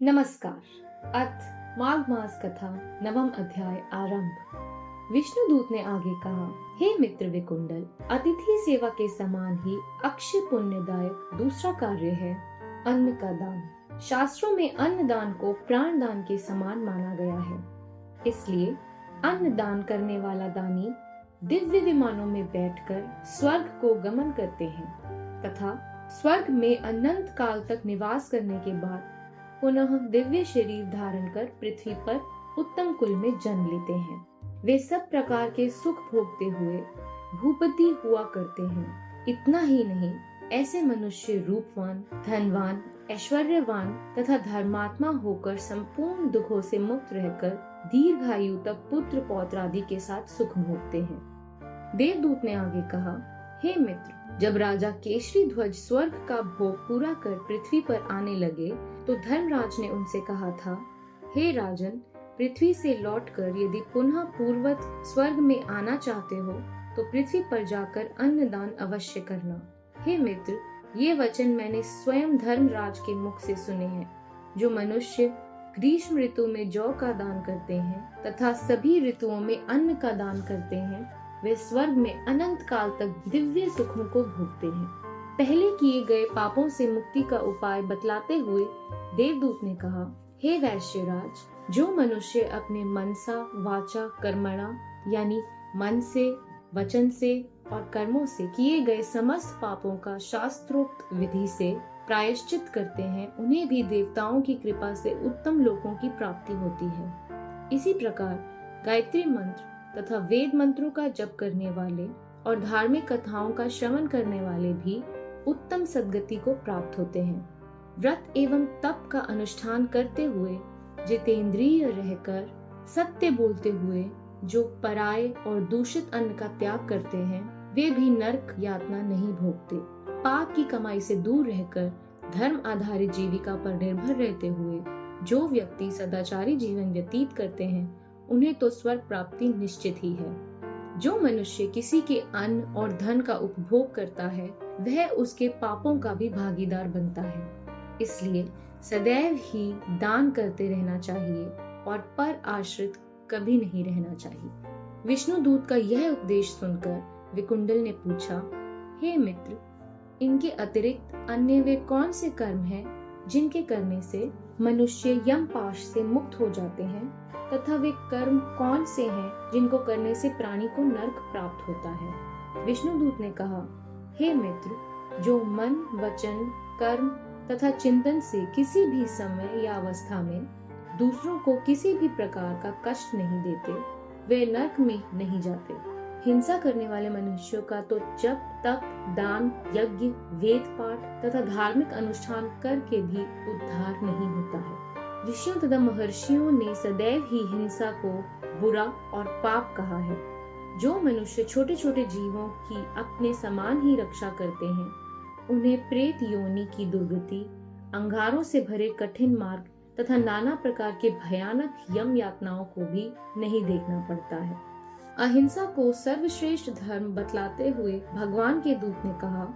नमस्कार। अथ माघ मास कथा नवम अध्याय आरंभ। विष्णुदूत ने आगे कहा, हे मित्र विकुंडल, अतिथि सेवा के समान ही अक्षय पुण्यदायक दूसरा कार्य है अन्न का दान। शास्त्रों में अन्न दान को प्राण दान के समान माना गया है। इसलिए अन्न दान करने वाला दानी दिव्य विमानों में बैठकर स्वर्ग को गमन करते हैं तथा स्वर्ग में अनंत काल तक निवास करने के बाद पुनः दिव्य शरीर धारण कर पृथ्वी पर उत्तम कुल में जन्म लेते हैं। वे सब प्रकार के सुख भोगते हुए भूपति हुआ करते हैं। इतना ही नहीं, ऐसे मनुष्य रूपवान, धनवान, ऐश्वर्यवान तथा धर्मात्मा होकर संपूर्ण दुखों से मुक्त रहकर दीर्घायु तक पुत्र पौत्र आदि के साथ सुख भोगते हैं। देवदूत ने आगे कहा, हे मित्र, जब राजा केशरी ध्वज स्वर्ग का भोग पूरा कर पृथ्वी पर आने लगे तो धर्मराज ने उनसे कहा था, हे राजन, पृथ्वी से लौटकर यदि पुनः पूर्वत स्वर्ग में आना चाहते हो तो पृथ्वी पर जाकर अन्नदान अवश्य करना। हे मित्र, ये वचन मैंने स्वयं धर्मराज के मुख से सुने हैं। जो मनुष्य ग्रीष्म ऋतु में जौ का दान करते हैं तथा सभी ऋतुओं में अन्न का दान करते हैं, वे स्वर्ग में अनंत काल तक दिव्य सुखों को भोगते हैं। पहले किए गए पापों से मुक्ति का उपाय बतलाते हुए देवदूत ने कहा, हे वैश्यराज, जो मनुष्य अपने मनसा वाचा कर्मणा यानी मन से, वचन से और कर्मों से किए गए समस्त पापों का शास्त्रोक्त विधि से प्रायश्चित करते हैं, उन्हें भी देवताओं की कृपा से उत्तम लोकों की प्राप्ति होती है। इसी प्रकार गायत्री मंत्र तथा वेद मंत्रों का जप करने वाले और धार्मिक कथाओं का श्रवण करने वाले भी उत्तम सद्गति को प्राप्त होते हैं। व्रत एवं तप का अनुष्ठान करते हुए जितेंद्रिय रहकर सत्य बोलते हुए जो पराये और दूषित अन्न का त्याग करते हैं, वे भी नरक यातना नहीं भोगते। पाप की कमाई से दूर रहकर धर्म आधारित जीविका पर निर्भर रहते हुए जो व्यक्ति सदाचारी जीवन व्यतीत करते हैं, उन्हें तो स्वर्ग प्राप्ति निश्चित ही है। जो मनुष्य किसी के अन्न और धन का उपभोग करता है, वह उसके पापों का भी भागीदार बनता है। इसलिए सदैव ही दान करते रहना चाहिए और पर आश्रित कभी नहीं रहना चाहिए। विष्णुदूत का यह उपदेश सुनकर विकुंडल ने पूछा, हे मित्र, इनके अतिरिक्त अन्य वे कौन से कर्म हैं जिनके करने से मनुष्य यम पाश से मुक्त हो जाते हैं, तथा वे कर्म कौन से हैं जिनको करने से प्राणी को नरक प्राप्त होता है। विष्णुदूत ने कहा, हे मित्र, जो मन, वचन, कर्म तथा चिंतन से किसी भी समय या अवस्था में दूसरों को किसी भी प्रकार का कष्ट नहीं देते, वे नरक में नहीं जाते। हिंसा करने वाले मनुष्यों का तो जप, तप, दान, यज्ञ, वेद पाठ तथा धार्मिक अनुष्ठान करके भी उद्धार नहीं होता है। ऋषियों तथा महर्षियों ने सदैव ही हिंसा को बुरा और पाप कहा है। जो मनुष्य छोटे छोटे जीवों की अपने समान ही रक्षा करते हैं, उन्हें प्रेत योनि की दुर्गति, अंगारों से भरे कठिन मार्ग तथा नाना प्रकार के भयानक यम यातनाओं को भी नहीं देखना पड़ता है। अहिंसा को सर्वश्रेष्ठ धर्म बतलाते हुए भगवान के दूत ने कहा,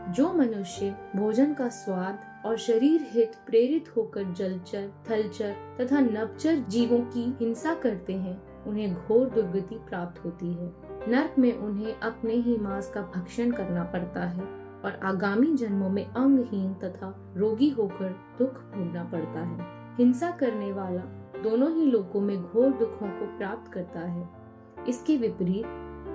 जो मनुष्य भोजन का स्वाद और शरीर हित प्रेरित होकर जलचर, थलचर तथा नभचर जीवों की हिंसा करते हैं, उन्हें घोर दुर्गति प्राप्त होती है। नरक में उन्हें अपने ही मांस का भक्षण करना पड़ता है और आगामी जन्मों में अंगहीन तथा रोगी होकर दुख भोगना पड़ता है। हिंसा करने वाला दोनों ही लोकों में घोर दुखों को प्राप्त करता है। इसके विपरीत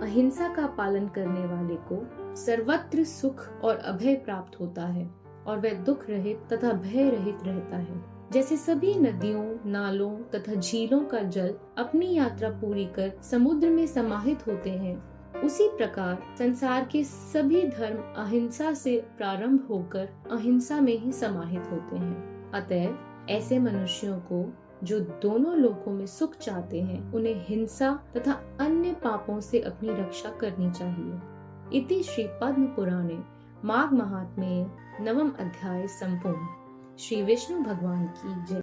अहिंसा का पालन करने वाले को सर्वत्र सुख और अभय प्राप्त होता है और वह दुख रहित तथा भय रहित रहता है। जैसे सभी नदियों, नालों तथा झीलों का जल अपनी यात्रा पूरी कर समुद्र में समाहित होते हैं, उसी प्रकार संसार के सभी धर्म अहिंसा से प्रारंभ होकर अहिंसा में ही समाहित होते हैं। अतएव ऐसे मनुष्यों को जो दोनों लोकों में सुख चाहते हैं, उन्हें हिंसा तथा अन्य पापों से अपनी रक्षा करनी चाहिए। इति श्री पद्म पुराणे माघ महात्म्ये नवम अध्याय संपूर्ण। श्री विष्णु भगवान की जय।